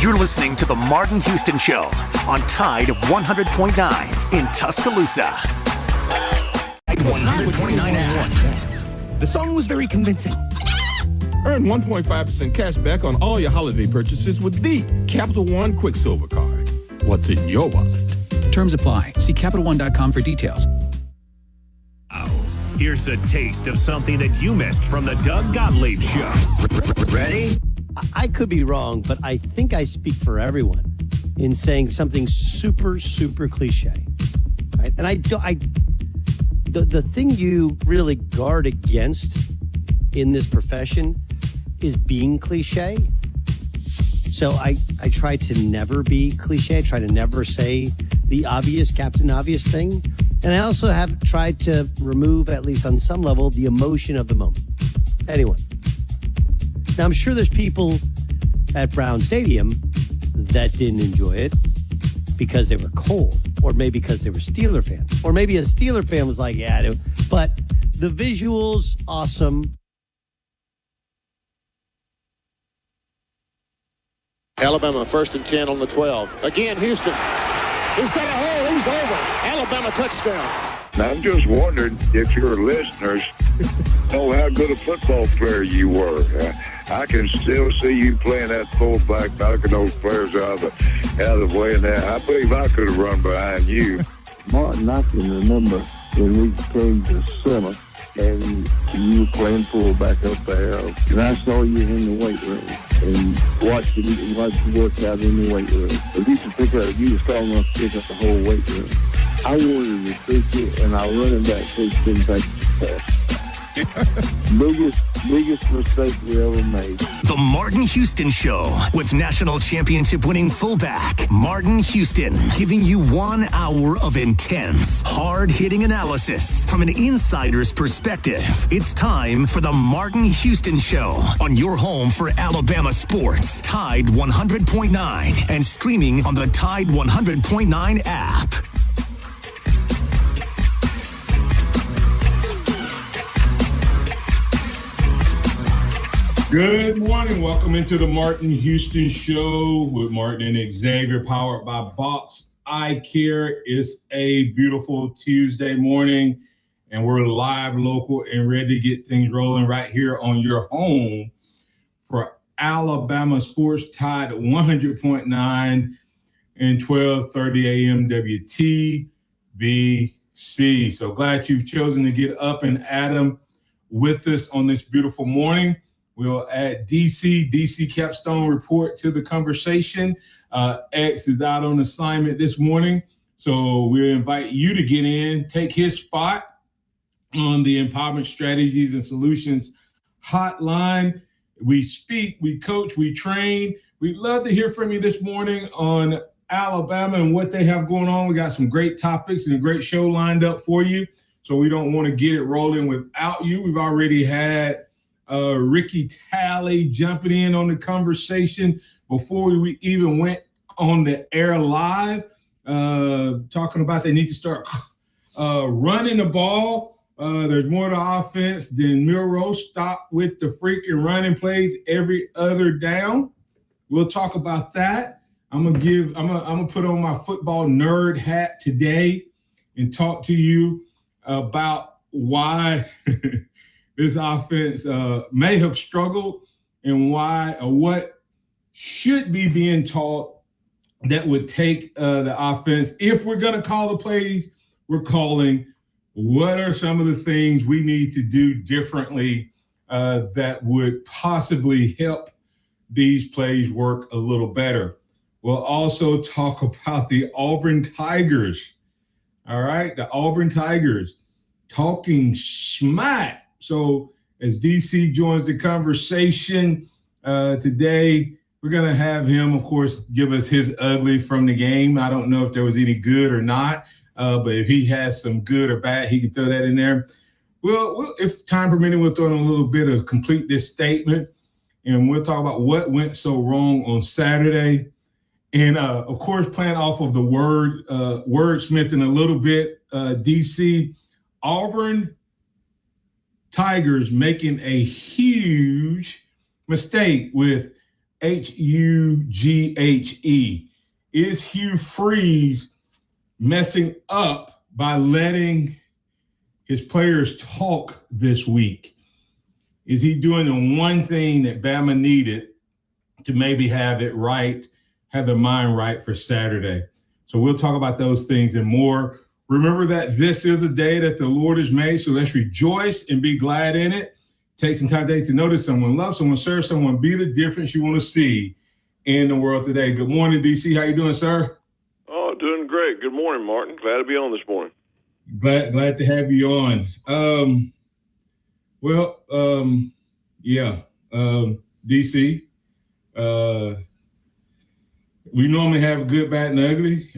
You're listening to The Martin Houston Show on Tide 100.9 in Tuscaloosa. 100.9 app. The song was very convincing. Earn 1.5% cash back on all your holiday purchases with the Capital One Quicksilver Card. What's in your wallet? Terms apply. See CapitalOne.com for details. Here's a taste of something that you missed from the Doug Gottlieb Show. Ready? I could be wrong, but I think I speak for everyone in saying something super, super cliche. Right? And the thing you really guard against in this profession is being cliche. So I try to never be cliche. I try to never say the obvious, Captain Obvious thing. And I also have tried to remove, at least on some level, the emotion of the moment. Anyway. Now, I'm sure there's people at Brown Stadium that didn't enjoy it because they were cold, or maybe because they were Steeler fans, or maybe a Steeler fan was like, yeah, but the visuals, awesome. Alabama 1st and 10 on the 12. Again, Houston. He's got a hole. He's over. Alabama touchdown. I'm just wondering if your listeners know how good a football player you were. I can still see you playing that fullback, knocking those players out of the way. And I believe I could have run behind you. Martin, I can remember when we came to summer and you were playing fullback up there, and I saw you in the weight room and watched you work out in the weight room. If you were strong enough to pick up the whole weight room. I wanted to recruit you, and our running back coach didn't take the pass. Biggest mistake we ever made. The Martin Houston Show with national championship winning fullback Martin Houston, giving you 1 hour of intense, hard-hitting analysis from an insider's perspective. It's time for the Martin Houston Show on your home for Alabama sports, Tide 100.9, and streaming on the Tide 100.9 app. Good morning. Welcome into the Martin Houston Show with Martin and Xavier, powered by Box Eye Care. It's a beautiful Tuesday morning, and we're live, local, and ready to get things rolling right here on your home for Alabama Sports, Tide 100.9 and 12:30 a.m. WTBC. So glad you've chosen to get up and at 'em with us on this beautiful morning. We'll add DC Capstone report to the conversation. X is out on assignment this morning, so we'll invite you to get in, take his spot on the Empowerment Strategies and Solutions hotline. We speak, we coach, we train. We'd love to hear from you this morning on Alabama and what they have going on. We got some great topics and a great show lined up for you, so we don't want to get it rolling without you. We've already had Ricky Talley jumping in on the conversation before we even went on the air live, talking about they need to start running the ball. There's more to offense than Milroe. Stop with the freaking running plays every other down. We'll talk about that. I'm gonna put on my football nerd hat today and talk to you about why this offense may have struggled and why or what should be being taught that would take the offense. If we're going to call the plays we're calling, what are some of the things we need to do differently that would possibly help these plays work a little better? We'll also talk about the Auburn Tigers. All right, the Auburn Tigers talking smack. So as DC joins the conversation today, we're going to have him, of course, give us his ugly from the game. I don't know if there was any good or not, but if he has some good or bad, he can throw that in there. Well, if time permitting, we'll throw in a little bit of complete this statement, and we'll talk about what went so wrong on Saturday. And, of course, playing off of the wordsmithing a little bit, DC, Auburn Tigers making a huge mistake with Hughe. Is Hugh Freeze messing up by letting his players talk this week? Is he doing the one thing that Bama needed to maybe have it right, have their mind right for Saturday? So we'll talk about those things and more. Remember that this is a day that the Lord has made, so let's rejoice and be glad in it. Take some time today to notice someone, love someone, serve someone, be the difference you want to see in the world today. Good morning, DC. How you doing, sir? Oh, doing great. Good morning, Martin. Glad to be on this morning. Glad to have you on. DC. We normally have good, bad, and ugly.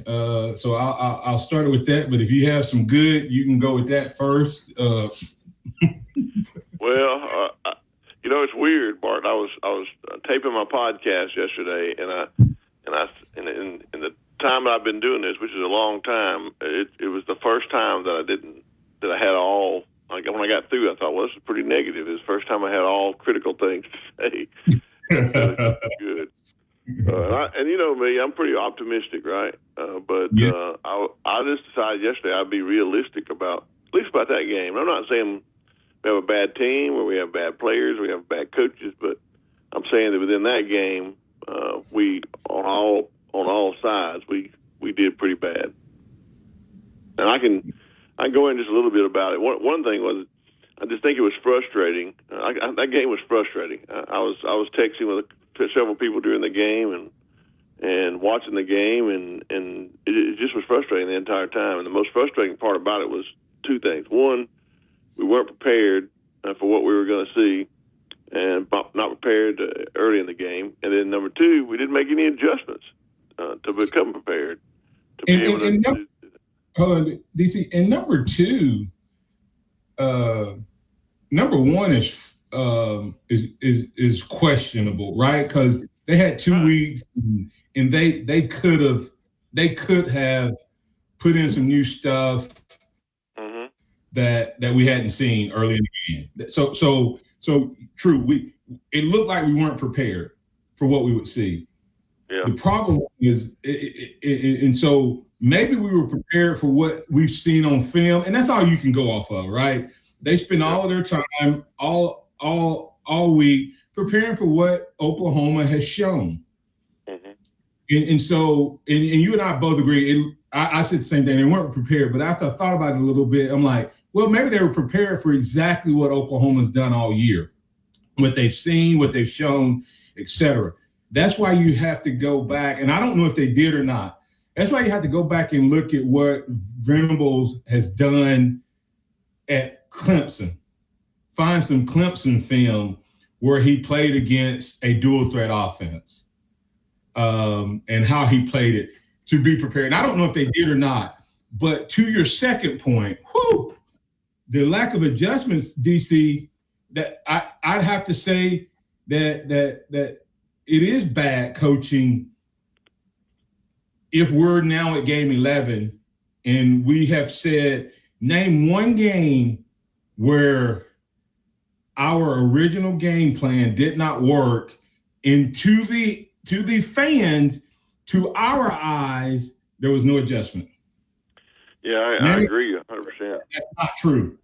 So I'll start with that. But if you have some good, you can go with that first. Well, it's weird, Bart. I was taping my podcast yesterday, and in the time that I've been doing this, which is a long time, it was the first time that I had all. Like when I got through, I thought, well, this is pretty negative. It's the first time I had all critical things to say. Good. And you know me, I'm pretty optimistic, right? But I just decided yesterday I'd be realistic at least about that game. I'm not saying we have a bad team or we have bad players, we have bad coaches, but I'm saying that within that game, we on all sides we did pretty bad. And I can go in just a little bit about it. One thing was, I just think it was frustrating. That game was frustrating. I was texting with several people during the game and watching the game, and it just was frustrating the entire time. And the most frustrating part about it was two things. One, we weren't prepared for what we were going to see, and not prepared early in the game. And then number two, we didn't make any adjustments to become prepared. Hold on, DC. And number two, number one is questionable, right? Because they had 2 weeks, and they could have put in some new stuff that we hadn't seen early in the game. So true. It looked like we weren't prepared for what we would see. Yeah. The problem is, and so maybe we were prepared for what we've seen on film, and that's all you can go off of, right? They spend all of their time all week preparing for what Oklahoma has shown. And so you and I both agree. I said the same thing. They weren't prepared, but after I thought about it a little bit, I'm like, well, maybe they were prepared for exactly what Oklahoma's done all year, what they've seen, what they've shown, etc. That's why you have to go back, and I don't know if they did or not. That's why you have to go back and look at what Venables has done at Clemson. Find some Clemson film where he played against a dual threat offense, and how he played it to be prepared. And I don't know if they did or not, but to your second point, the lack of adjustments, DC, that I'd have to say that it is bad coaching if we're now at game 11 and we have said, name one game where our original game plan did not work, and to the fans, to our eyes, there was no adjustment. Yeah, I agree 100%. That's not true.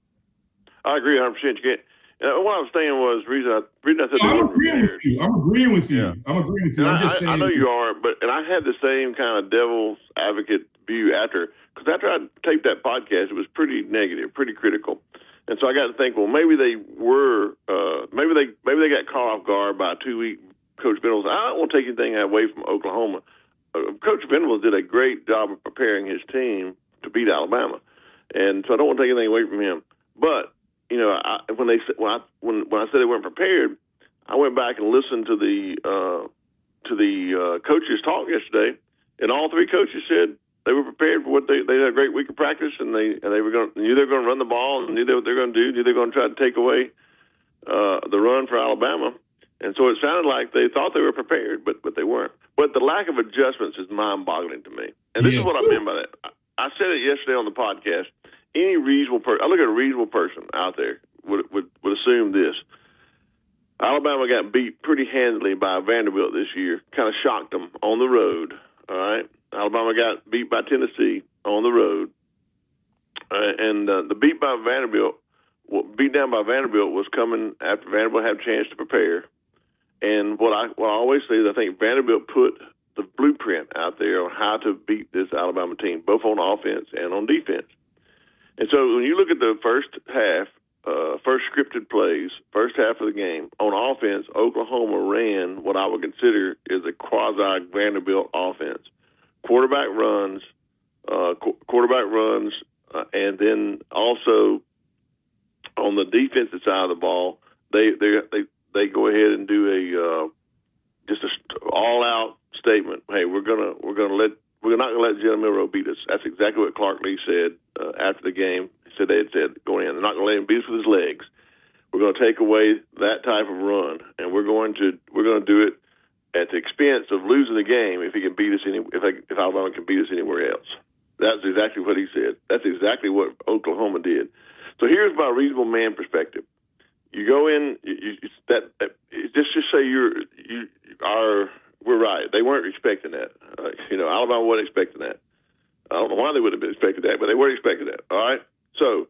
I agree 100%. You can't. What I was saying was reason I said I'm agreeing with you. I'm agreeing with you. Yeah. I'm agreeing with you. I'm just saying. I know you are, and I had the same kind of devil's advocate view after I taped that podcast. It was pretty negative, pretty critical, and so I got to think, well, maybe they were, maybe they got caught off guard by a 2-week Coach Venables. I don't want to take anything away from Oklahoma. Coach Venables did a great job of preparing his team to beat Alabama, and so I don't want to take anything away from him. But when I said they weren't prepared, I went back and listened to the coaches talk yesterday, and all three coaches said they were prepared for what they had a great week of practice, and they knew they were going to run the ball, and knew what they were going to do, knew they were going to try to take away the run for Alabama, and so it sounded like they thought they were prepared, but they weren't. But the lack of adjustments is mind-boggling to me, and this is what I meant by that. I said it yesterday on the podcast. Any reasonable person, I look at a reasonable person out there would assume this. Alabama got beat pretty handily by Vanderbilt this year. Kind of shocked them on the road. All right. Alabama got beat by Tennessee on the road. And the beat down by Vanderbilt was coming after Vanderbilt had a chance to prepare. And what I always say is I think Vanderbilt put the blueprint out there on how to beat this Alabama team, both on offense and on defense. And so when you look at the first half, first scripted plays, first half of the game, on offense, Oklahoma ran what I would consider is a quasi-Vanderbilt offense. Quarterback runs, and then also on the defensive side of the ball, they go ahead and do just a all-out statement. Hey, we're not gonna let Jalen Milroe beat us. That's exactly what Clark Lee said after the game. They had said going in, they're not going to let him beat us with his legs. We're going to take away that type of run, and we're going to do it at the expense of losing the game if he can beat us if Alabama can beat us anywhere else. That's exactly what he said. That's exactly what Oklahoma did. So here's my reasonable man perspective. You go in, just say we're right. They weren't expecting that. Alabama wasn't expecting that. I don't know why they would have been expecting that, but they weren't expecting that. All right. So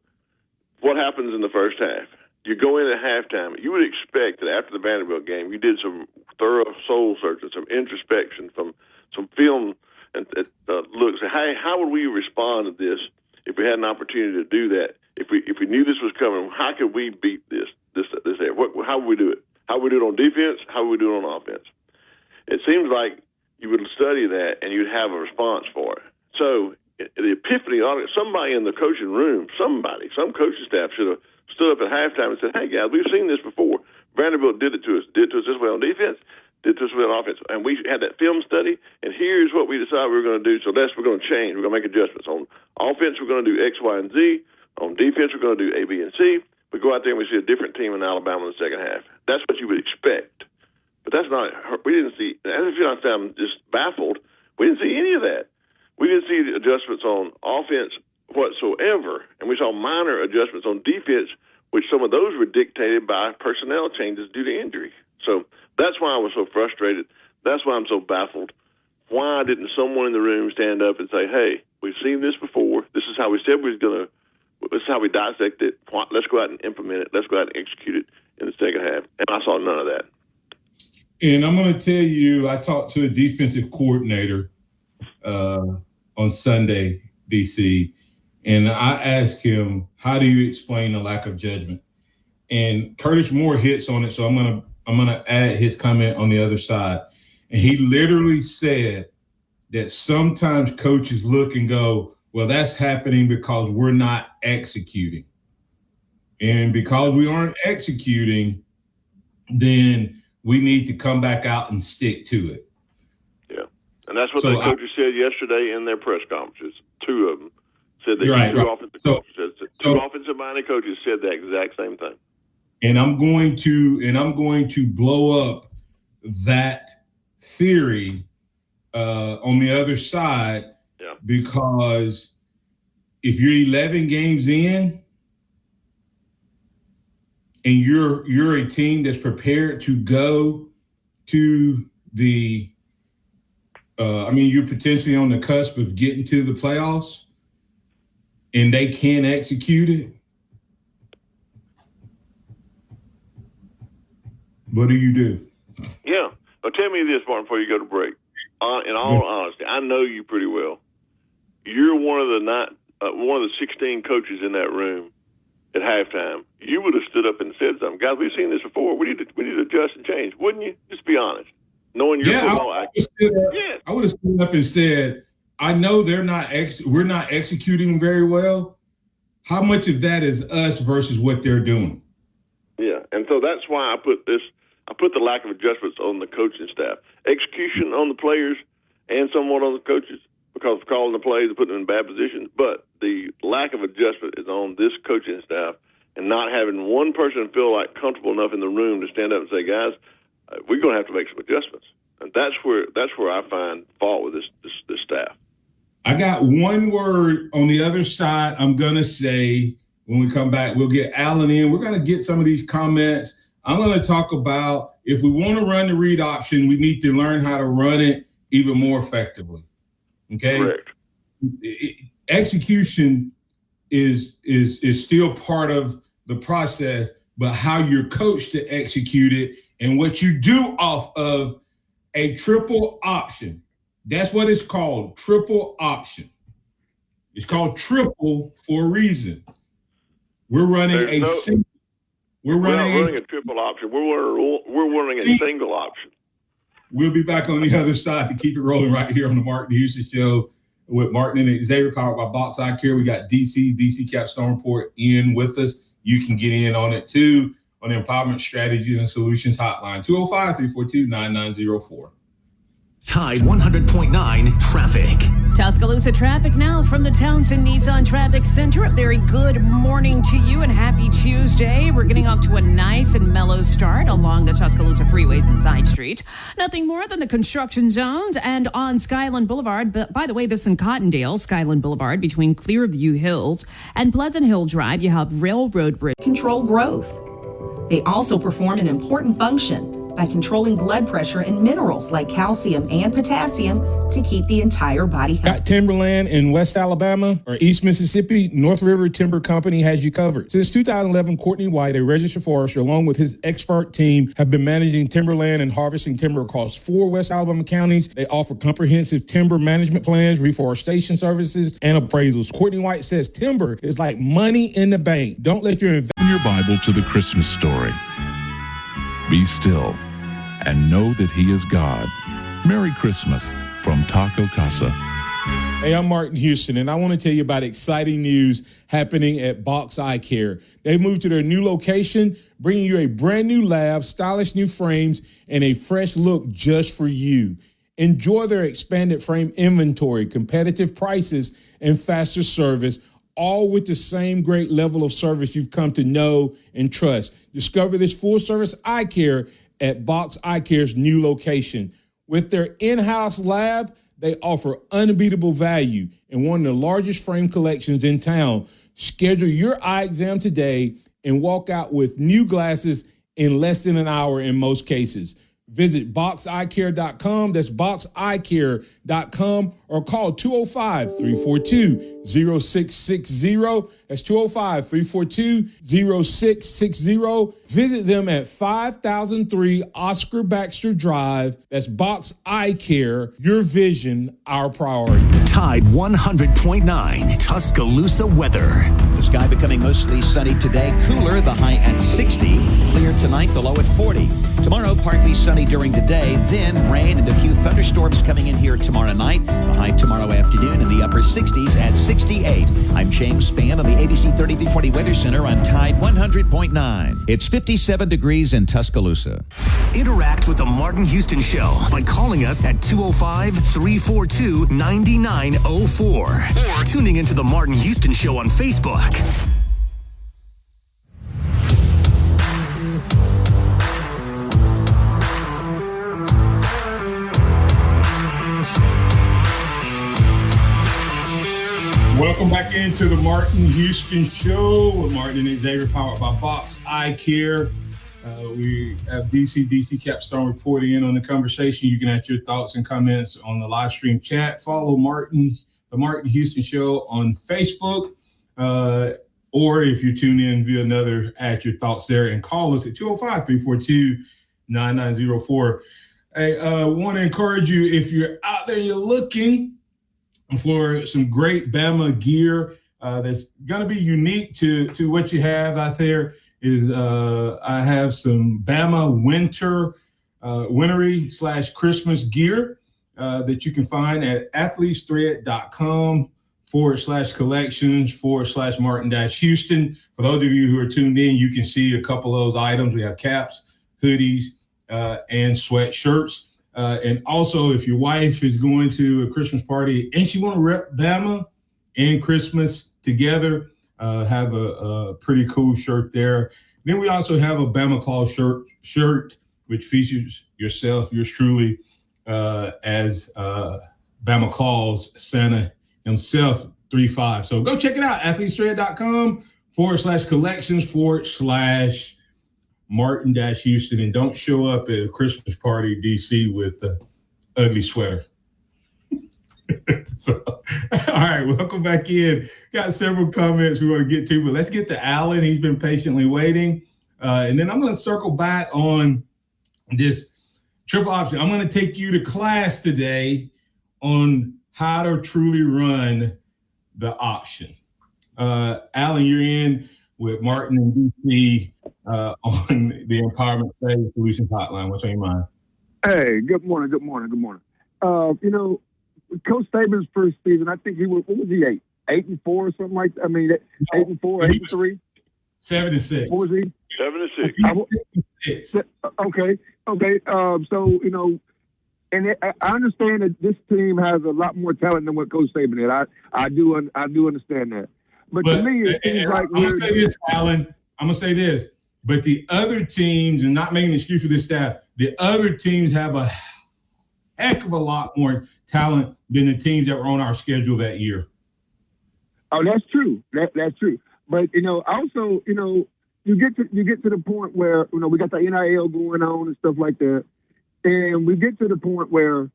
what happens in the first half? You go in at halftime. You would expect that after the Vanderbilt game, you did some thorough soul searching, some introspection, some film and looks. Hey, how would we respond to this if we had an opportunity to do that? If we knew this was coming, how could we beat this area? How would we do it? How would we do it on defense? How would we do it on offense? It seems like you would study that and you'd have a response for it. So the epiphany, somebody in the coaching room, some coaching staff should have stood up at halftime and said, hey, guys, we've seen this before. Vanderbilt did it to us this way on defense, did it to us on offense. And we had that film study, and here's what we decided we were going to do. So we're going to change. We're going to make adjustments. On offense, we're going to do X, Y, and Z. On defense, we're going to do A, B, and C. We go out there and we see a different team in Alabama in the second half. That's what you would expect. But that's not – we didn't see – as if you're not I'm just baffled, we didn't see any of that. We didn't see the adjustments on offense whatsoever, and we saw minor adjustments on defense, which some of those were dictated by personnel changes due to injury. So that's why I was so frustrated. That's why I'm so baffled. Why didn't someone in the room stand up and say, hey, we've seen this before. This is how we said we was going to – this is how we dissect it. Let's go out and implement it. Let's go out and execute it in the second half. And I saw none of that. And I'm going to tell you, I talked to a defensive coordinator on Sunday, DC, and I asked him, how do you explain the lack of judgment? And Curtis Moore hits on it, so I'm gonna add his comment on the other side. And he literally said that sometimes coaches look and go, well, that's happening because we're not executing. And because we aren't executing, then we need to come back out and stick to it. Yeah. And that's what the coaches said yesterday in their press conferences. Two of them said that. Two offensive-minded coaches said the exact same thing. And I'm going to blow up that theory on the other side, because if you're 11 games in and you're a team that's prepared to go to the you're potentially on the cusp of getting to the playoffs and they can't execute it, what do you do? Yeah. Well, tell me this, Martin, before you go to break. In all honesty, I know you pretty well. You're one of the 16 coaches in that room at halftime. You would have stood up and said something. Guys, we've seen this before. We need to adjust and change, wouldn't you? Just be honest. Knowing your football I would have stood up and said, I know we're not executing very well. How much of that is us versus what they're doing? Yeah, and so that's why I put the lack of adjustments on the coaching staff. Execution on the players and somewhat on the coaches because of calling the plays and putting them in bad positions. But the lack of adjustment is on this coaching staff and not having one person feel like comfortable enough in the room to stand up and say, guys, we're going to have to make some adjustments. And that's where I find fault with this staff. I got one word on the other side I'm going to say when we come back. We'll get Alan in. We're going to get some of these comments. I'm going to talk about if we want to run the read option, we need to learn how to run it even more effectively. Okay. Correct. Execution is still part of the process, but how you're coached to execute it and what you do off of a triple option. That's what it's called, triple option. It's called triple for a reason. We're running We're not running running a triple option. We're running a single option. We'll be back on the other side to keep it rolling right here on the Martin Houston Show with Martin and Xavier, powered by Box Eye Care. We got DC Capstone Report in with us. You can get in on it too on the Empowerment Strategies and Solutions Hotline, 205-342-9904. Tide 100.9 traffic. Tuscaloosa traffic now from the Townsend Nissan Traffic Center. A very good morning to you and happy Tuesday. We're getting off to a nice and mellow start along the Tuscaloosa freeways and side streets. Nothing more than the construction zones and on Skyland Boulevard. But by the way, this in Cottondale, Skyland Boulevard between Clearview Hills and Pleasant Hill Drive, you have Railroad Bridge. Control growth. They also perform an important function by controlling blood pressure and minerals like calcium and potassium to keep the entire body healthy. Got timberland in West Alabama or East Mississippi? North River Timber Company has you covered. Since 2011, Courtney White, a registered forester, along with his expert team, have been managing timberland and harvesting timber across 4 West Alabama counties. They offer comprehensive timber management plans, reforestation services, and appraisals. Courtney White says timber is like money in the bank. Don't let your Open your Bible to the Christmas story. Be still and know that He is God. Merry Christmas from Taco Casa. Hey, I'm Martin Houston, and I want to tell you about exciting news happening at Box Eye Care. They've moved to their new location, bringing you a brand new lab, stylish new frames, and a fresh look just for you. Enjoy their expanded frame inventory, competitive prices, and faster service, all with the same great level of service you've come to know and trust. Discover this full-service eye care at Box Eye Care's new location. With their in-house lab, they offer unbeatable value and one of the largest frame collections in town. Schedule your eye exam today and walk out with new glasses in less than an hour in most cases. Visit boxeyecare.com. That's boxeyecare.com or call 205-342-0660. That's 205-342-0660. Visit them at 5003 Oscar Baxter Drive. That's Box Eye Care. Your vision, our priority. Tide 100.9 Tuscaloosa weather. The sky becoming mostly sunny today. Cooler, the high at 60. Clear tonight, the low at 40. Tomorrow, partly sunny during the day. Then rain and a few thunderstorms coming in here tomorrow night. The high tomorrow afternoon in the upper 60s at 68. I'm James Spann on the ABC 3340 Weather Center on Tide 100.9. It's 57 degrees in Tuscaloosa. Interact with the Martin Houston Show by calling us at 205-342-9904 or tuning into the Martin Houston Show on Facebook. Welcome back into the Martin Houston Show with Martin and Xavier, powered by Box Eye Care. We have DC Capstone reporting in on the conversation. You can add your thoughts and comments on the live stream chat. Follow the Martin Houston Show on Facebook, or if you tune in via another, add your thoughts there and call us at 205-342-9904. I want to encourage you, if you're out there, you're looking for some great Bama gear that's going to be unique to what you have out there, is I have some Bama wintery/Christmas gear that you can find at athletesthread.com/collections/Martin-Houston. For those of you who are tuned in, you can see a couple of those items. We have caps, hoodies, and sweatshirts. And also, if your wife is going to a Christmas party and she want to rep Bama and Christmas together, have a pretty cool shirt there. Then we also have a Bama Claus shirt, which features yourself, yours truly, as Bama Claus, Santa himself, 3-5. So go check it out, athletesthread.com/collections/Martin Martin-Houston, and don't show up at a Christmas party in D.C. with an ugly sweater. So, all right, welcome back in. Got several comments we want to get to, but let's get to Alan. He's been patiently waiting. And then I'm going to circle back on this triple option. I'm going to take you to class today on how to truly run the option. Alan, you're in with Martin and DC on the Empowerment Savings Solutions Hotline. What's on your mind? Hey, good morning. Coach Saban's first season, I think what was he, 8-4 or something like that? I mean, 8-4, 8-3? 7-6. What was he? 7-6. Okay. So, and I understand that this team has a lot more talent than what Coach Saban did. I do understand that. But to me, it seems like I'm going to say this, Alan. I'm going to say this. But the other teams, and not making an excuse for this staff, the other teams have a heck of a lot more talent than the teams that were on our schedule that year. Oh, that's true. That's true. But also, you get to the point where we got the NIL going on and stuff like that, and we get to the point where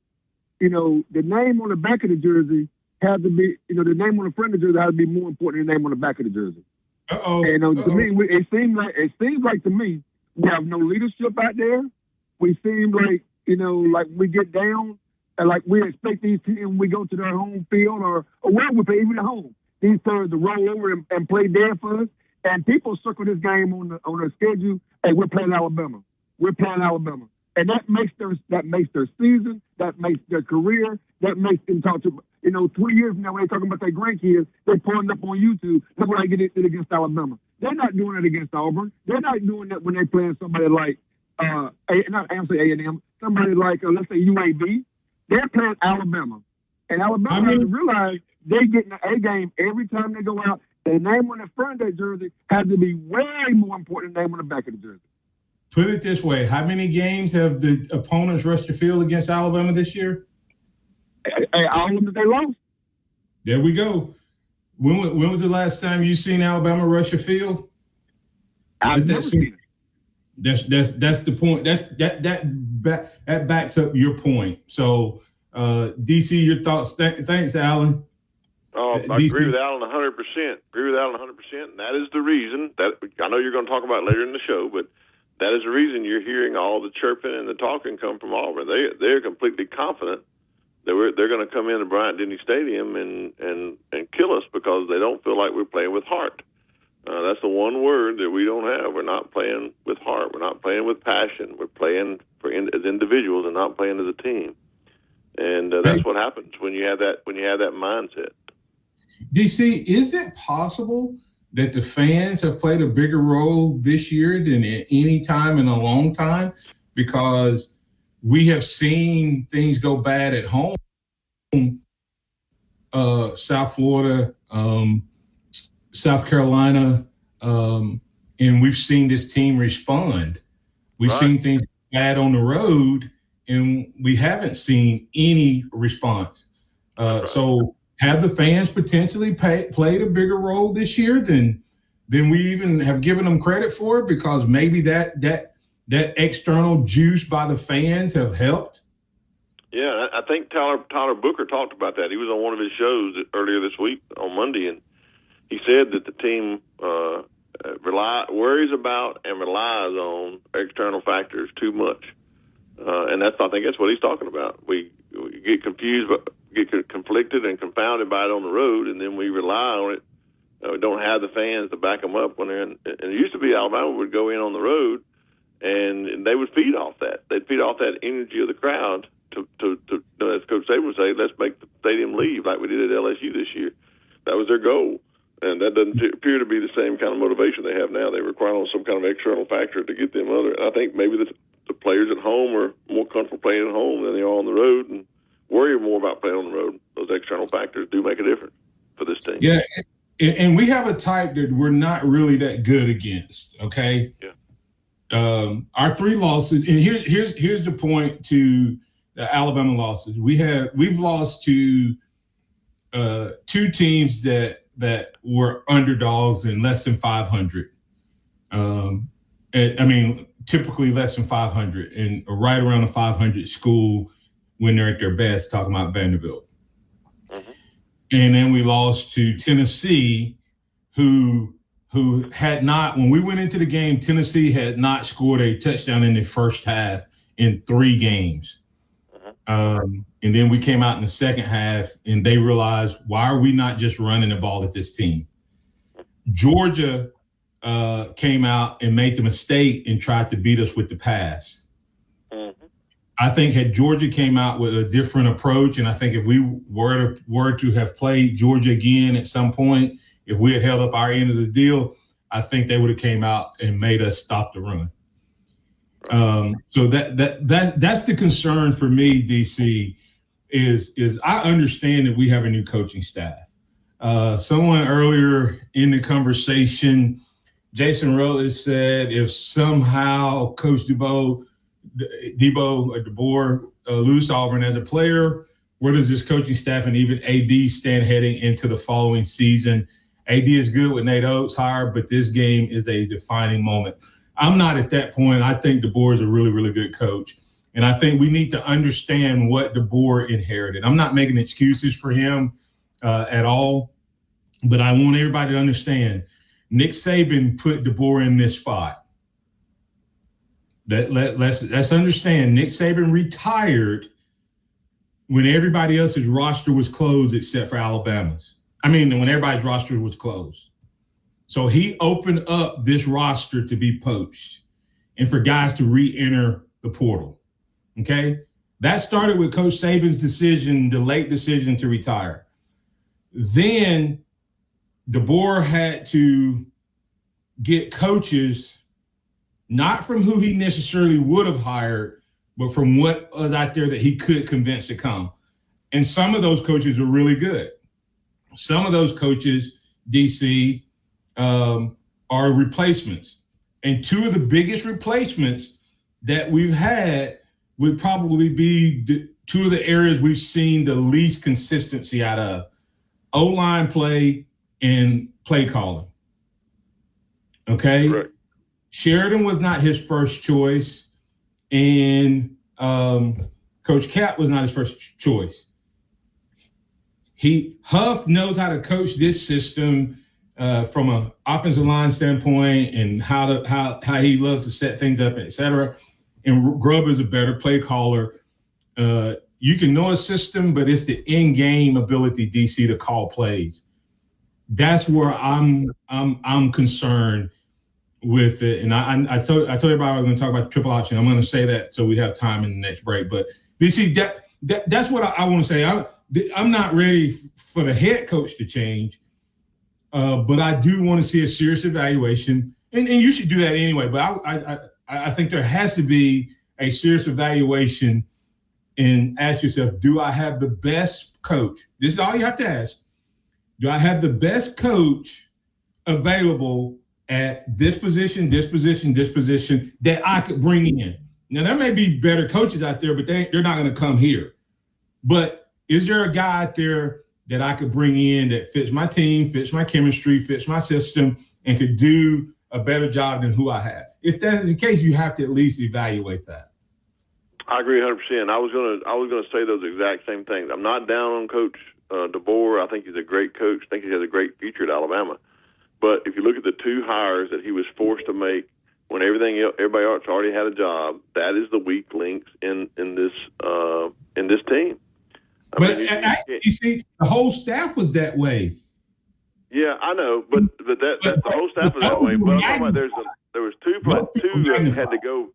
the name on the back of the jersey has to be, the name on the front of the jersey has to be more important than the name on the back of the jersey. And to me, it seems like to me we have no leadership out there. We seem like like we get down and like we expect these teams when we go to their home field or where we play, even at home, these players to roll over and play dead for us. And people circle this game on their schedule. Hey, we're playing Alabama. And that makes their season, that makes their career, that makes them talk to 3 years from now when they're talking about their grandkids, they're pulling up on YouTube. Look what I did against Alabama. They're not doing it against Auburn. They're not doing that when they're playing somebody like not A&M, somebody like let's say UAB. They're playing Alabama, and Alabama has to realize they get in the A game every time they go out. Their name on the front of that jersey has to be way more important than the name on the back of the jersey. Put it this way: how many games have the opponents rushed the field against Alabama this year? All of them that they lost. There we go. When was the last time you seen Alabama rush a field? I've never seen it. That's the point. That backs up your point. So, DC, your thoughts? Thanks, Alan. Oh, I agree with Alan 100%. And that is the reason that I know you're going to talk about later in the show, but that is the reason you're hearing all the chirping and the talking come from Auburn. They're completely confident that they're going to come into Bryant-Denny Stadium and kill us because they don't feel like we're playing with heart. That's the one word that we don't have. We're not playing with heart. We're not playing with passion. We're playing as individuals and not playing as a team. And that's what happens when you have that mindset. DC, is it possible that the fans have played a bigger role this year than at any time in a long time? Because we have seen things go bad at home, South Florida, South Carolina, and we've seen this team respond. We've seen things bad on the road, and we haven't seen any response. So have the fans potentially played a bigger role this year than we even have given them credit for? Because maybe that external juice by the fans have helped. Yeah, I think Tyler Booker talked about that. He was on one of his shows earlier this week on Monday, and he said that the team worries about and relies on external factors too much, and I think that's what he's talking about. We get confused, get conflicted and confounded by it on the road, and then we rely on it. We don't have the fans to back them up when they're in. And it used to be Alabama would go in on the road, and they would feed off that. They'd feed off that energy of the crowd to as Coach Saban would say, let's make the stadium leave like we did at LSU this year. That was their goal. And that doesn't appear to be the same kind of motivation they have now. They require on some kind of external factor to get them other. And I think maybe the players at home are more comfortable playing at home than they are on the road and worry more about playing on the road. Those external factors do make a difference for this team. Yeah, and we have a type that we're not really that good against, okay? Yeah. Our 3 losses, and here's the point to the Alabama losses. We've lost to 2 teams that were underdogs and less than 500. typically less than 500 and right around the 500 school when they're at their best, talking about Vanderbilt. Mm-hmm. And then we lost to Tennessee, who had not, when we went into the game, Tennessee had not scored a touchdown in the first half in 3 games. And then we came out in the second half and they realized, why are we not just running the ball at this team? Georgia came out and made the mistake and tried to beat us with the pass. Mm-hmm. I think had Georgia came out with a different approach, and I think if we were to have played Georgia again at some point, if we had held up our end of the deal, I think they would have came out and made us stop the run. So that's the concern for me, DC, is I understand that we have a new coaching staff. Someone earlier in the conversation, Jason Rutledge said if somehow Coach DeBoer lose Auburn as a player, where does this coaching staff and even AD stand heading into the following season? AD is good with Nate Oates hired, but this game is a defining moment. I'm not at that point. I think DeBoer is a really, really good coach. And I think we need to understand what DeBoer inherited. I'm not making excuses for him at all, but I want everybody to understand Nick Saban put DeBoer in this spot. Let's understand Nick Saban retired when everybody else's roster was closed except for Alabama's. When everybody's roster was closed. So he opened up this roster to be poached and for guys to re-enter the portal. Okay? That started with Coach Saban's the late decision to retire. Then DeBoer had to get coaches, not from who he necessarily would have hired, but from what was out there that he could convince to come. And some of those coaches were really good. Some of those coaches, DC, are replacements. And 2 of the biggest replacements that we've had would probably be 2 of the areas we've seen the least consistency out of: O-line play and play calling. Okay? Right. Sheridan was not his first choice, and Coach Cap was not his first choice. Huff knows how to coach this system from an offensive line standpoint and how he loves to set things up, et cetera. And Grubb is a better play caller. You can know a system, but it's the in-game ability, DC, to call plays. That's where I'm concerned with it. And I told everybody I was going to talk about the triple option. I'm going to say that so we have time in the next break. But DC, that's what I want to say. I'm not ready for the head coach to change, but I do want to see a serious evaluation, and you should do that anyway. But I think there has to be a serious evaluation and ask yourself, do I have the best coach? This is all you have to ask. Do I have the best coach available at this position that I could bring in? Now, there may be better coaches out there, but they're not going to come here. But is there a guy out there that I could bring in that fits my team, fits my chemistry, fits my system, and could do a better job than who I have? If that is the case, you have to at least evaluate that. I agree 100%. I was gonna say those exact same things. I'm not down on Coach DeBoer. I think he's a great coach. I think he has a great future at Alabama. But if you look at the 2 hires that he was forced to make when everybody else already had a job, that is the weak links in this team. You see, the whole staff was that way. Yeah, I know, but the whole staff was that way. But I'm talking about there was two that had to go.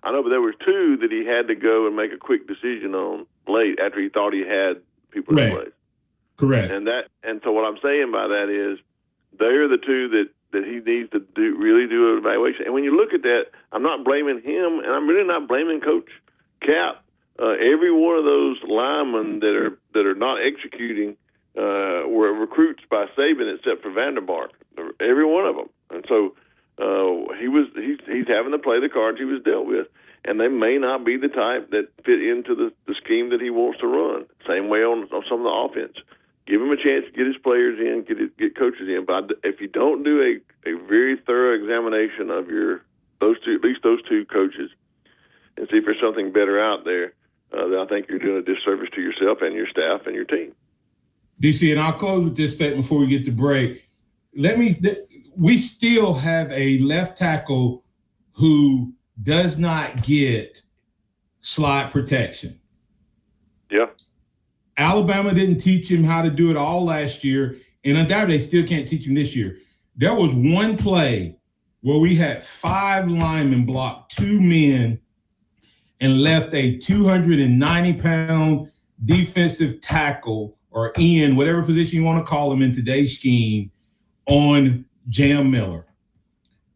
I know, but there was 2 that he had to go and make a quick decision on late after he thought he had people in place. Correct. And so what I'm saying by that is they're the 2 that he needs to really do an evaluation. And when you look at that, I'm not blaming him, and I'm really not blaming Coach Cap. Every one of those linemen that are not executing were recruits by Saban, except for Vandermark. Every one of them, and so he's having to play the cards he was dealt with, and they may not be the type that fit into the scheme that he wants to run. Same way on some of the offense. Give him a chance to get his players in, get coaches in. But if you don't do a very thorough examination of your at least those two coaches, and see if there's something better out there. Then I think you're doing a disservice to yourself and your staff and your team. DC, and I'll close with this statement before we get to break. We still have a left tackle who does not get slide protection. Yeah. Alabama didn't teach him how to do it all last year, and undoubtedly they still can't teach him this year. There was one play where we had 5 linemen block 2 men and left a 290-pound defensive tackle or end, whatever position you want to call him in today's scheme, on Jam Miller.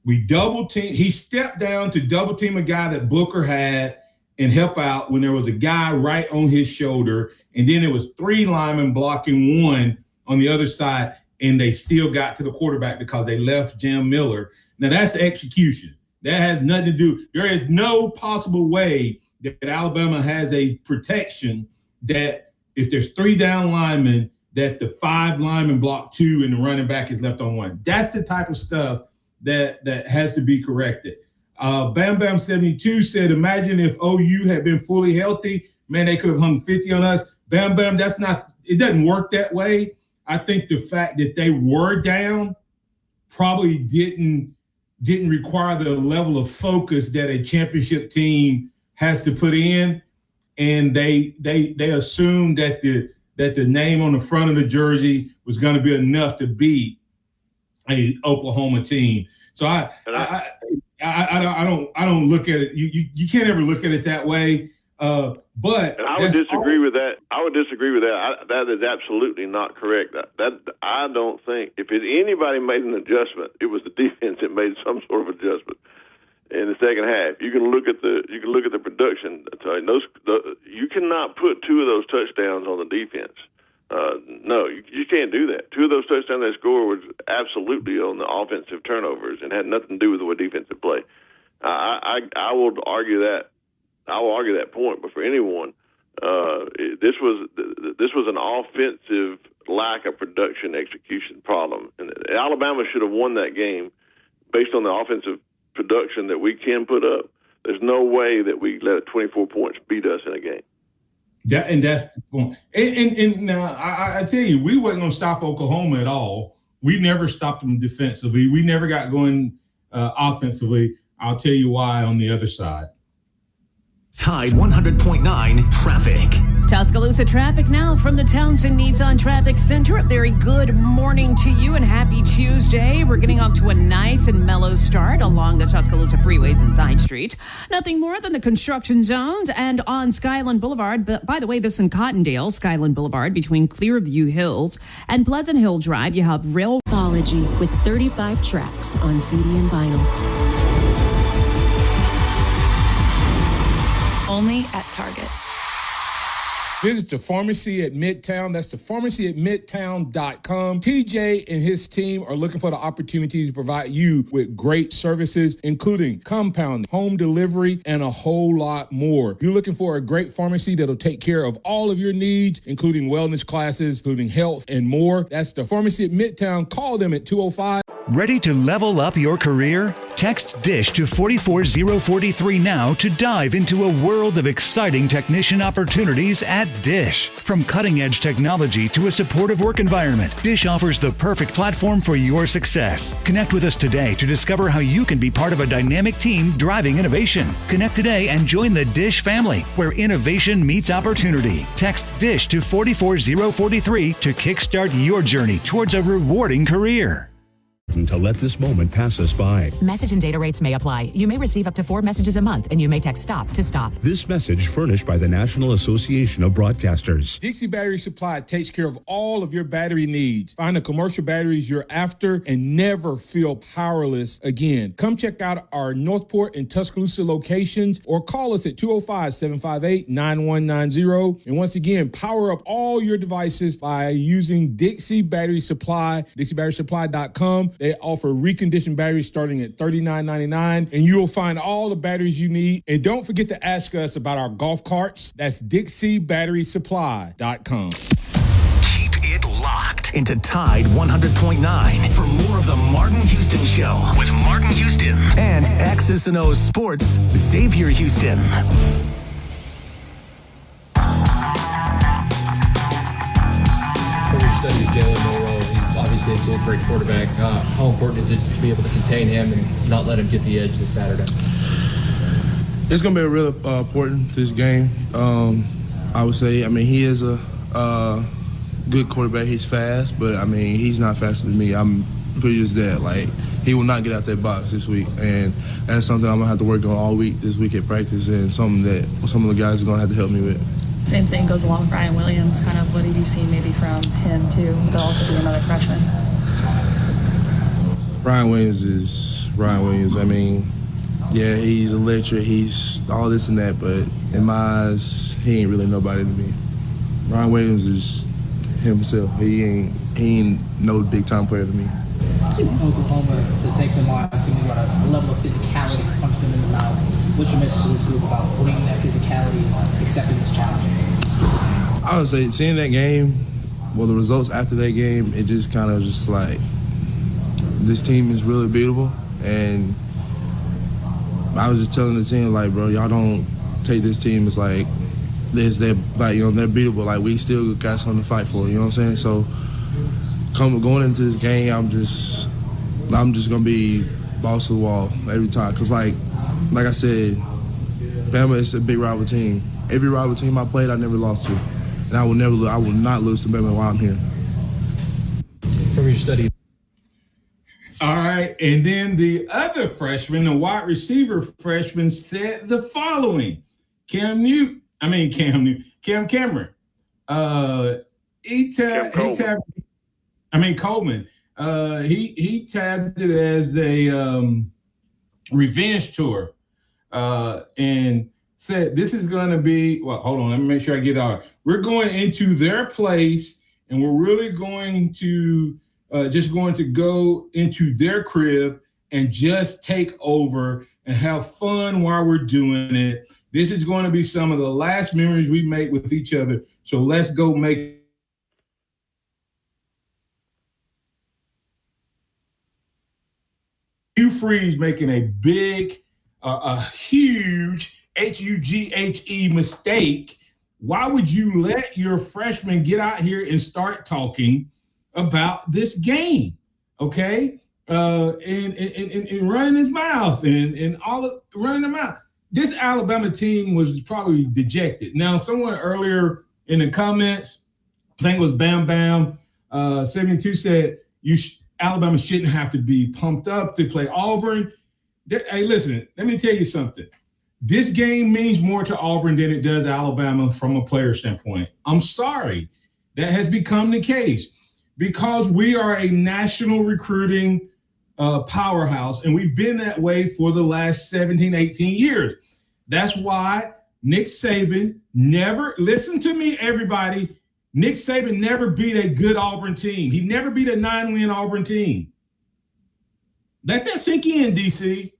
We double team. He stepped down to double team a guy that Booker had and help out when there was a guy right on his shoulder. And then it was 3 linemen blocking 1 on the other side, and they still got to the quarterback because they left Jam Miller. Now, that's execution. That has nothing to do. There is no possible way that Alabama has a protection that if there's 3 down linemen, that the 5 linemen block 2 and the running back is left on 1. That's the type of stuff that has to be corrected. Bam Bam 72 said, imagine if OU had been fully healthy, man, they could have hung 50 on us. Bam Bam, it doesn't work that way. I think the fact that they were down probably didn't require the level of focus that a championship team has to put in. And they assumed that the name on the front of the jersey was going to be enough to beat a Oklahoma team. So I don't look at it. You can't ever look at it that way. But and I would disagree with that. That is absolutely not correct. That I don't think if anybody made an adjustment, it was the defense that made some sort of adjustment in the second half. You can look at the production. You cannot put 2 of those touchdowns on the defense. No, you can't do that. 2 of those touchdowns they scored was absolutely on the offensive turnovers and had nothing to do with the defensive play. I will argue that. I will argue that point. But for anyone, this was an offensive lack of production execution problem, and Alabama should have won that game based on the offensive production that we can put up. There's no way that we let 24 points beat us in a game. That's the point. And now I tell you, we wasn't going to stop Oklahoma at all. We never stopped them defensively. We never got going offensively. I'll tell you why on the other side. Tide 100.9 traffic. Tuscaloosa traffic now from the Townsend Nissan Traffic Center. A very good morning to you and happy Tuesday. We're getting off to a nice and mellow start along the Tuscaloosa freeways and side streets. Nothing more than the construction zones and on Skyland Boulevard. But by the way, this in Cottondale, Skyland Boulevard between Clearview Hills and Pleasant Hill Drive. You have rail Anthology with 35 tracks on CD and vinyl. Only at Target. Visit the pharmacy at Midtown. That's the pharmacy at midtown.com. TJ and his team are looking for the opportunity to provide you with great services, including compounding, home delivery, and a whole lot more. If you're looking for a great pharmacy that'll take care of all of your needs, including wellness classes, including health, and more, that's the pharmacy at Midtown. Call them at 205. Ready to level up your career? Text DISH to 44043 now to dive into a world of exciting technician opportunities at DISH. From cutting-edge technology to a supportive work environment, DISH offers the perfect platform for your success. Connect with us today to discover how you can be part of a dynamic team driving innovation. Connect today and join the DISH family, where innovation meets opportunity. Text DISH to 44043 to kickstart your journey towards a rewarding career. To let this moment pass us by. Message and data rates may apply. You may receive up to 4 messages a month, and you may text STOP to stop. This message furnished by the National Association of Broadcasters. Dixie Battery Supply takes care of all of your battery needs. Find the commercial batteries you're after and never feel powerless again. Come check out our Northport and Tuscaloosa locations or call us at 205-758-9190. And once again, power up all your devices by using Dixie Battery Supply, DixieBatterySupply.com. They offer reconditioned batteries starting at $39.99, and you will find all the batteries you need. And don't forget to ask us about our golf carts. That's DixieBatterySupply.com. Keep it locked into Tide 100.9 for more of the Martin Houston Show with Martin Houston and X's and O's Sports' Xavier Houston. From your study of Jalen Milroe, he's obviously a great quarterback. How important is it to be able to contain him and not let him get the edge this Saturday? It's going to be real important, this game. I would say, he is a good quarterback. He's fast, but, he's not faster than me. I'm pretty just that. Like, he will not get out that box this week, and that's something I'm going to have to work on all week this week at practice, and something that some of the guys are going to have to help me with. Same thing goes along with Ryan Williams. Kind of what have you seen maybe from him, too? He'll also be another freshman. Ryan Williams is Ryan Williams. Yeah, he's electric. He's all this and that, but in my eyes, he ain't really nobody to me. Ryan Williams is himself. He ain't no big-time player to me. Oklahoma to take them on, assuming you got a level of physicality, punch them in the mouth. What's your message to this group about bringing that physicality and accepting this challenge? I would say seeing that game, the results after that game, it just kind of just like, this team is really beatable, and I was just telling the team, like, bro, y'all don't take this team as like this. They're beatable. Like, we still got something to fight for. You know what I'm saying? So, going into this game, I'm just gonna be balls to the wall every time. Cause like I said, Bama is a big rival team. Every rival team I played, I never lost to, and I will not lose to Bama while I'm here. From your study. All right, and then the other freshman, the wide receiver freshman, said the following: Cameron. Coleman. He tabbed it as a revenge tour, and said this is going to be. Well, hold on, let me make sure I get out. We're going into their place, and we're really going to. Just going to go into their crib and just take over and have fun while we're doing it. This is going to be some of the last memories we make with each other. So let's go make Hugh Freeze making a big, a huge HUGHE mistake. Why would you let your freshman get out here and start talking about this game, okay? And running his mouth and running them out. This Alabama team was probably dejected. Now, someone earlier in the comments, I think it was Bam Bam 72 said Alabama shouldn't have to be pumped up to play Auburn. Hey, listen, let me tell you something. This game means more to Auburn than it does Alabama from a player standpoint. I'm sorry. That has become the case. Because we are a national recruiting powerhouse, and we've been that way for the last 17, 18 years. That's why Nick Saban never, listen to me, everybody, Nick Saban never beat a good Auburn team. He never beat a 9-win Auburn team. Let that sink in, DC.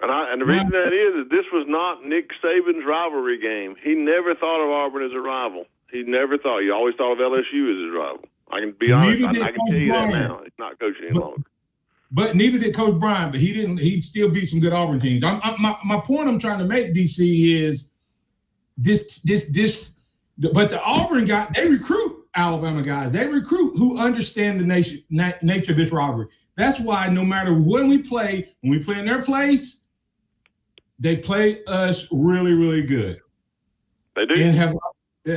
And the reason that is this was not Nick Saban's rivalry game. He never thought of Auburn as a rival. He never thought. He always thought of LSU as his rival. I can be honest. I can tell you that now. He's not coaching any longer. But neither did Coach Bryant. But he didn't. He still beat some good Auburn teams. My point I'm trying to make, DC, is this. But the Auburn guy, they recruit Alabama guys. They recruit who understand the nature of this rivalry. That's why no matter when we play in their place, they play us really, really good. They do. And have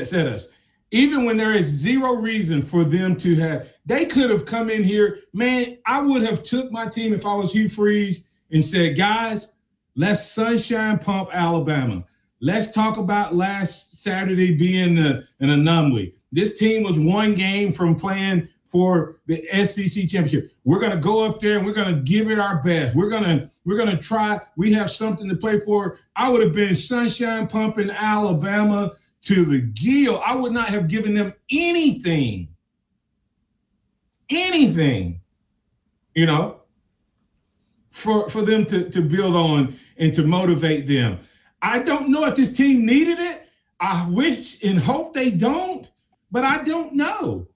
said us. Even when there is zero reason for them to have, they could have come in here. Man, I would have took my team if I was Hugh Freeze and said, guys, let's sunshine pump Alabama. Let's talk about last Saturday being an anomaly. This team was one game from playing for the SEC championship. We're going to go up there and we're going to give it our best. We're going to try. We have something to play for. I would have been sunshine pumping Alabama to the gill. I would not have given them anything, for them to build on and to motivate them. I don't know if this team needed it. I wish and hope they don't, but I don't know.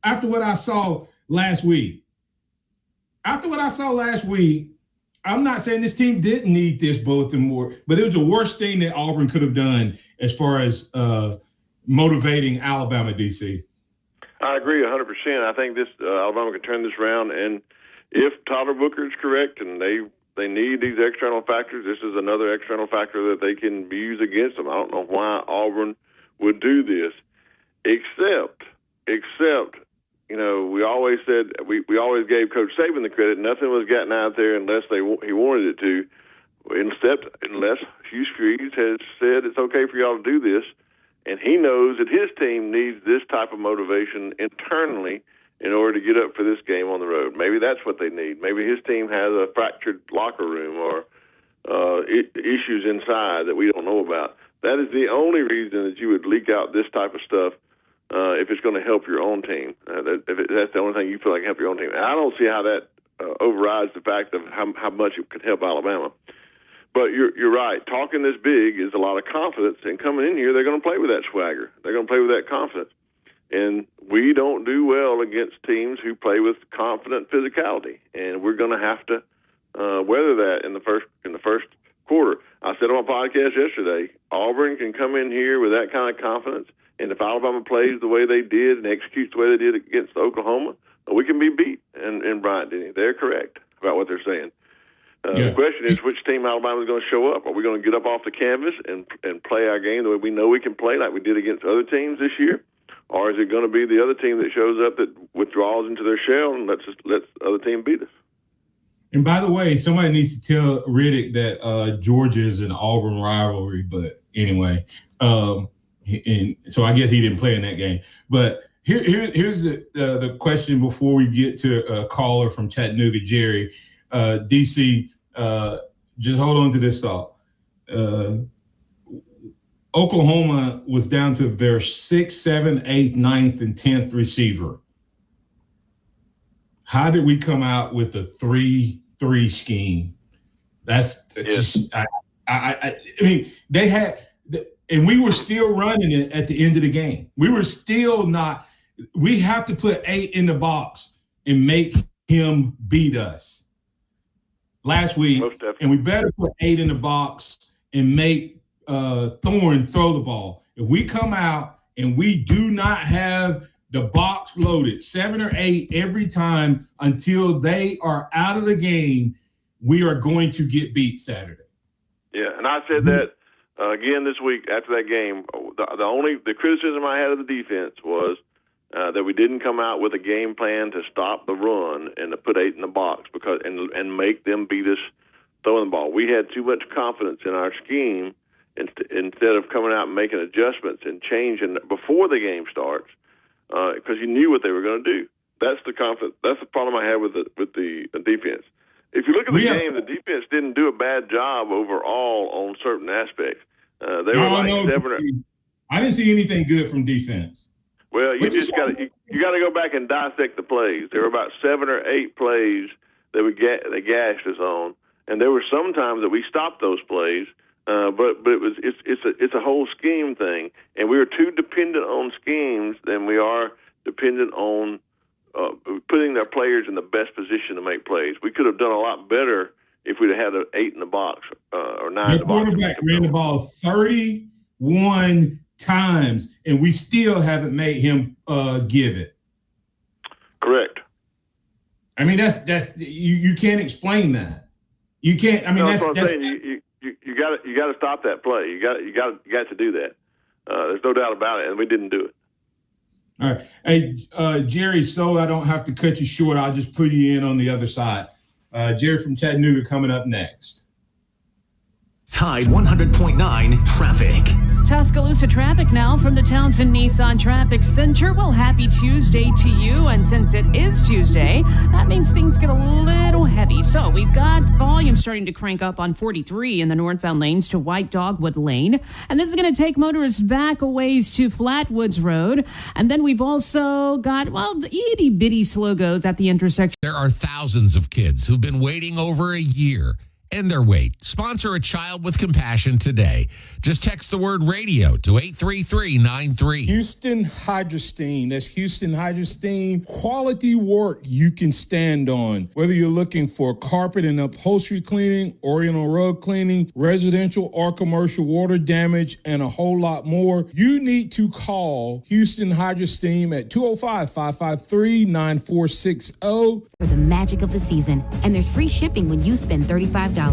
after what I saw last week. I'm not saying this team didn't need this bulletin board, but it was the worst thing that Auburn could have done as far as motivating Alabama, DC. I agree 100%. I think this Alabama can turn this around, and if Tyler Booker is correct and they need these external factors, this is another external factor that they can use against them. I don't know why Auburn would do this, except we always said we always gave Coach Saban the credit. Nothing was gotten out there unless he wanted it to, unless Hugh Freeze has said it's okay for y'all to do this, and he knows that his team needs this type of motivation internally in order to get up for this game on the road. Maybe that's what they need. Maybe his team has a fractured locker room or issues inside that we don't know about. That is the only reason that you would leak out this type of stuff if it's going to help your own team. That's the only thing you feel like help your own team. And I don't see how that overrides the fact of how much it could help Alabama. But you're right. Talking this big is a lot of confidence, and coming in here, they're going to play with that swagger. They're going to play with that confidence. And we don't do well against teams who play with confident physicality, and we're going to have to weather that in the first quarter. I said on my podcast yesterday, Auburn can come in here with that kind of confidence, and if Alabama plays the way they did and executes the way they did against Oklahoma, we can be beat in Bryant-Denny. They're correct about what they're saying. The question is, which team Alabama is going to show up? Are we going to get up off the canvas and play our game the way we know we can play, like we did against other teams this year? Or is it going to be the other team that shows up that withdraws into their shell and lets the other team beat us? And by the way, somebody needs to tell Riddick that Georgia is an Auburn rivalry. But anyway, and so I guess he didn't play in that game. But here's the question before we get to a caller from Chattanooga, Jerry. DC, just hold on to this thought. Oklahoma was down to their 6th, 7th, 8th, 9th, and 10th receiver. How did we come out with a 3-3 scheme? I mean, they had, and we were still running it at the end of the game. We were still not. We have to put 8 in the box and make him beat us last week, and we better put 8 in the box and make Thorne throw the ball. If we come out and we do not have the box loaded 7 or 8 every time until they are out of the game, we are going to get beat Saturday. Yeah, and I said that again this week after that game. The criticism I had of the defense was that we didn't come out with a game plan to stop the run and to put 8 in the box and make them beat us throwing the ball. We had too much confidence in our scheme instead of coming out and making adjustments and changing before the game starts because you knew what they were going to do. That's the confidence. That's the problem I had with the defense. If you look at the game, the defense didn't do a bad job overall on certain aspects. I didn't see anything good from defense. Well, you just got to go back and dissect the plays. There were about 7 or 8 plays that they gashed us on, and there were some times that we stopped those plays. But it's a whole scheme thing, and we are too dependent on schemes than we are dependent on putting their players in the best position to make plays. We could have done a lot better if we'd have had an 8 in the box or 9 in the box. The quarterback ran the ball 31 times, and we still haven't made him give it. Correct. I mean, that's you can't explain that. You can't. I mean, that's what I'm saying. You got to stop that play. You got to do that. There's no doubt about it, and we didn't do it. All right. Hey, Jerry, so I don't have to cut you short, I'll just put you in on the other side. Jerry from Chattanooga coming up next. Tide 100.9 traffic. Tuscaloosa traffic now from the Townsend Nissan Traffic Center. Well, happy Tuesday to you. And since it is Tuesday, that means things get a little heavy. So we've got volume starting to crank up on 43 in the northbound lanes to White Dogwood Lane. And this is going to take motorists back a ways to Flatwoods Road. And then we've also got, the itty bitty slow goes at the intersection. There are thousands of kids who've been waiting over a year. and their weight. Sponsor a child with compassion today. Just text the word radio to 83393. Houston Hydrosteam. That's Houston Hydrosteam. Quality work you can stand on. Whether you're looking for carpet and upholstery cleaning, oriental rug cleaning, residential or commercial water damage, and a whole lot more, you need to call Houston Hydrosteam at 205-553-9460. For the magic of the season, and there's free shipping when you spend $35.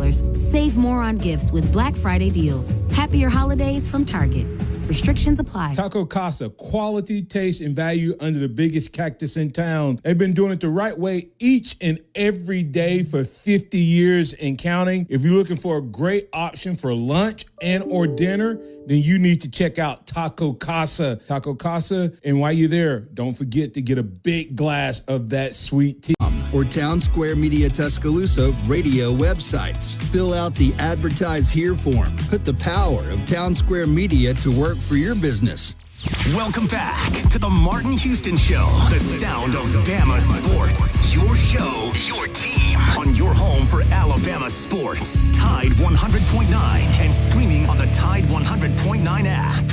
Save more on gifts with Black Friday deals. Happier holidays from Target. Restrictions apply. Taco Casa, quality, taste, and value under the biggest cactus in town. They've been doing it the right way each and every day for 50 years and counting. If you're looking for a great option for lunch and or dinner, then you need to check out Taco Casa. Taco Casa, and while you're there, don't forget to get a big glass of that sweet tea. Or Town Square Media Tuscaloosa radio websites. Fill out the Advertise Here form. Put the power of Town Square Media to work for your business. Welcome back to the Martin Houston Show, the sound of Bama sports. Your show, your team, on your home for Alabama sports. Tide 100.9 and streaming on the Tide 100.9 app.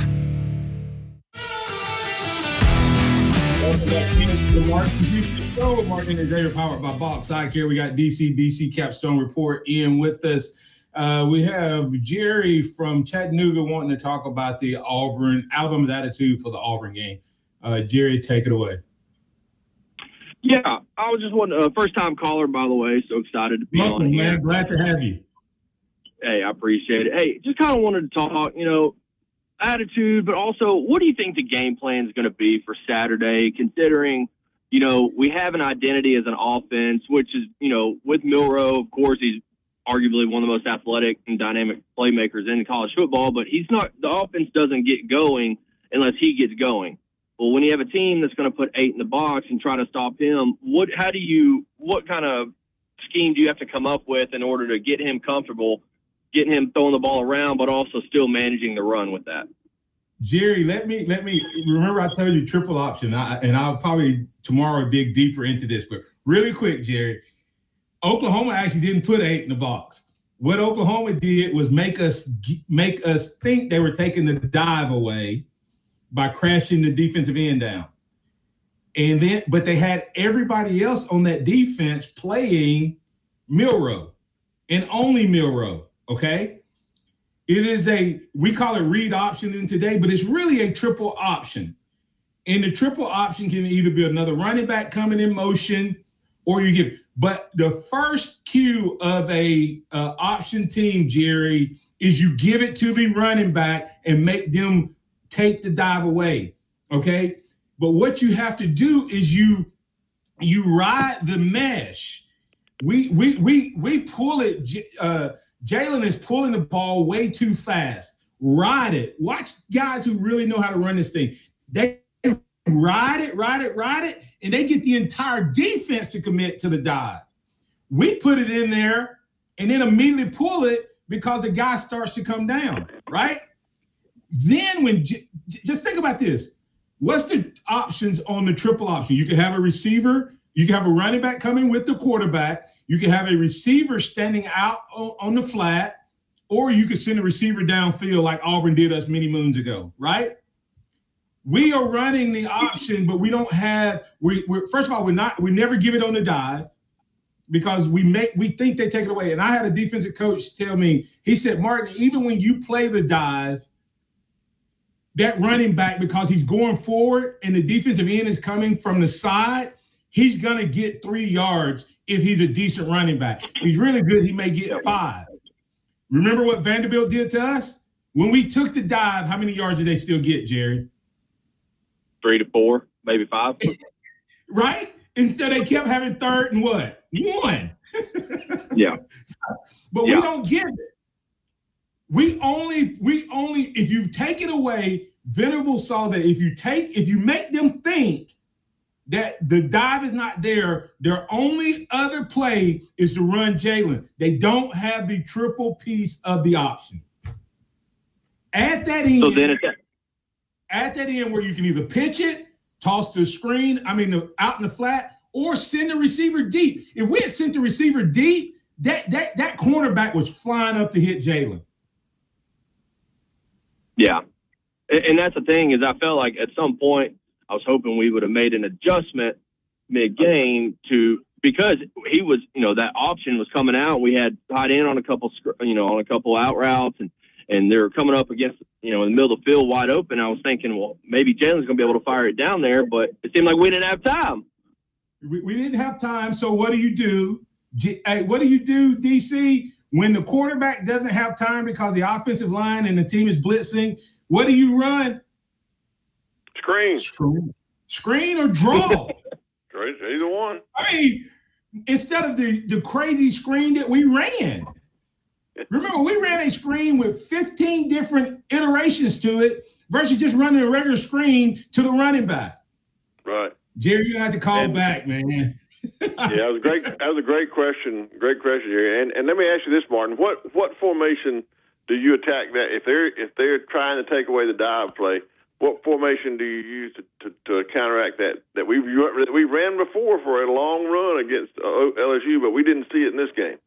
Welcome back to the Martin Houston Show. Martin and Xavier, powered by Box Eye Care. We got DC Capstone Report in with us. We have Jerry from Chattanooga wanting to talk about the Alabama's attitude for the Auburn game. Jerry, take it away. Yeah, I was just a first-time caller, by the way, so excited to be on here. Man, glad to have you. Hey, I appreciate it. Hey, just kind of wanted to talk, attitude, but also what do you think the game plan is going to be for Saturday, considering, we have an identity as an offense, which is, with Milroe, of course, he's arguably one of the most athletic and dynamic playmakers in college football, but the offense doesn't get going unless he gets going. Well, when you have a team that's going to put 8 in the box and try to stop him, what kind of scheme do you have to come up with in order to get him comfortable, getting him throwing the ball around, but also still managing the run with that? Jerry, let me remember I told you triple option, and I'll probably tomorrow dig deeper into this, but really quick, Jerry, Oklahoma actually didn't put 8 in the box. What Oklahoma did was make us think they were taking the dive away by crashing the defensive end down. But they had everybody else on that defense playing Milroe and only Milroe, okay? It is we call it read option in today, but it's really a triple option. And the triple option can either be another running back coming in motion or but the first cue of a option team, Jerry, is you give it to the running back and make them take the dive away, okay? But what you have to do is you ride the mesh. We pull it. Jalen is pulling the ball way too fast. Ride it. Watch guys who really know how to run this thing. They ride it, and they get the entire defense to commit to the dive. We put it in there and then immediately pull it because the guy starts to come down, right? Then just think about this. What's the options on the triple option? You can have a receiver. You can have a running back coming with the quarterback. You can have a receiver standing out on the flat, or you could send a receiver downfield like Auburn did us many moons ago, right? We are running the option, but we don't have. First of all, we never give it on the dive because we think they take it away. And I had a defensive coach tell me, he said, Martin, even when you play the dive, that running back, because he's going forward and the defensive end is coming from the side, he's going to get 3 yards if he's a decent running back. If he's really good, he may get 5. Remember what Vanderbilt did to us? When we took the dive, how many yards did they still get, Jerry? 3 to 4, maybe 5. Right? And so they kept having 3rd and what? 1. Yeah. But we don't give it. We only, if you take it away, Venerable saw that if you make them think that the dive is not there, their only other play is to run Jalen. They don't have the triple piece of the option. At that end, where you can either pitch it, toss the screen, out in the flat, or send the receiver deep. If we had sent the receiver deep, that cornerback was flying up to hit Jalen. Yeah. And that's the thing is I felt like at some point I was hoping we would have made an adjustment mid-game because he was, that option was coming out. We had tied in on a couple out routes and they were coming up against, in the middle of the field wide open. I was thinking, well, maybe Jalen's going to be able to fire it down there, but it seemed like we didn't have time. We didn't have time. So what do you do? What do you do, DC, when the quarterback doesn't have time because the offensive line and the team is blitzing? What do you run? Screen or draw? Either one. I mean, instead of the crazy screen that we ran. Remember, we ran a screen with 15 different iterations to it versus just running a regular screen to the running back. Right. Jerry, you have to call back, man. Yeah, that was great. That was a great question. Great question, Jerry. And let me ask you this, Martin. What formation do you attack that if they're trying to take away the dive play? What formation do you use to counteract that we ran before for a long run against LSU, but we didn't see it in this game?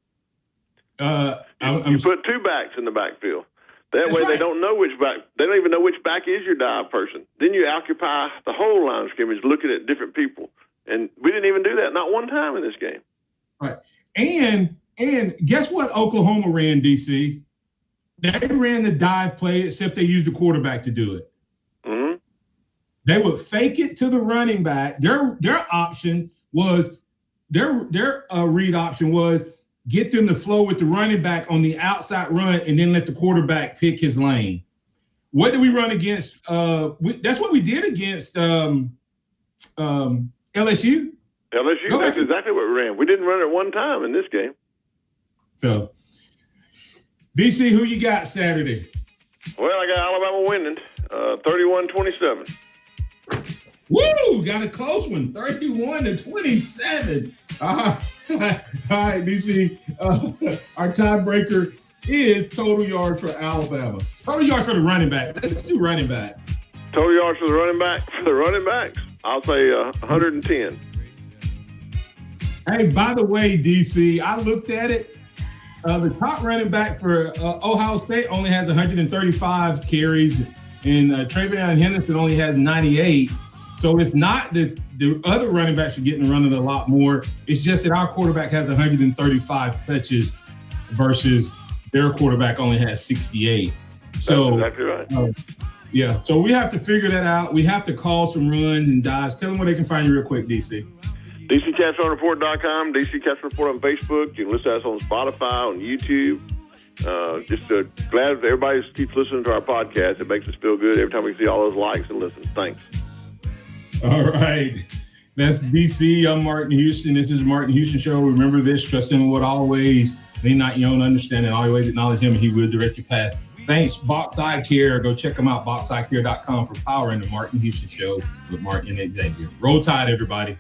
You put two backs in the backfield. That way, right. They don't know which back. They don't even know which back is your dive person. Then you occupy the whole line of scrimmage, looking at different people, and we didn't even do that not one time in this game. Right, and guess what? Oklahoma ran, DC. They ran the dive play, except they used the quarterback to do it. Mm-hmm. They would fake it to the running back. Their option was their read option was get them to flow with the running back on the outside run and then let the quarterback pick his lane. What did we run against? That's what we did against LSU. LSU, that's exactly what we ran. We didn't run it one time in this game. So, DC, who you got Saturday? Well, I got Alabama winning 31-27. Woo! Got a close one, 31-27. All right, DC. Our tiebreaker is total yards for Alabama. Total yards for the running back. Let's do running back. Total yards for the running back. For the running backs, I'll say 110. Hey, by the way, DC, I looked at it. The top running back for Ohio State only has 135 carries, and Travion Henderson only has 98. So it's not that the other running backs are getting running a lot more. It's just that our quarterback has 135 touches versus their quarterback only has 68. So that's exactly right. Yeah. So we have to figure that out. We have to call some runs and dives. Tell them where they can find you real quick, DC. DCCapstonReport.com, DC Capstone Report on Facebook. You can listen to us on Spotify, on YouTube. Just glad that everybody keeps listening to our podcast. It makes us feel good every time we see all those likes and listens. Thanks. All right. That's DC. I'm Martin Houston. This is Martin Houston Show. Remember this, trust him with all ways. Lean not your own understanding. All your ways acknowledge him and he will direct your path. Thanks, Box Eye Care. Go check them out, boxeyecare.com for powering the Martin Houston Show with Martin and Xavier. Roll Tide, everybody.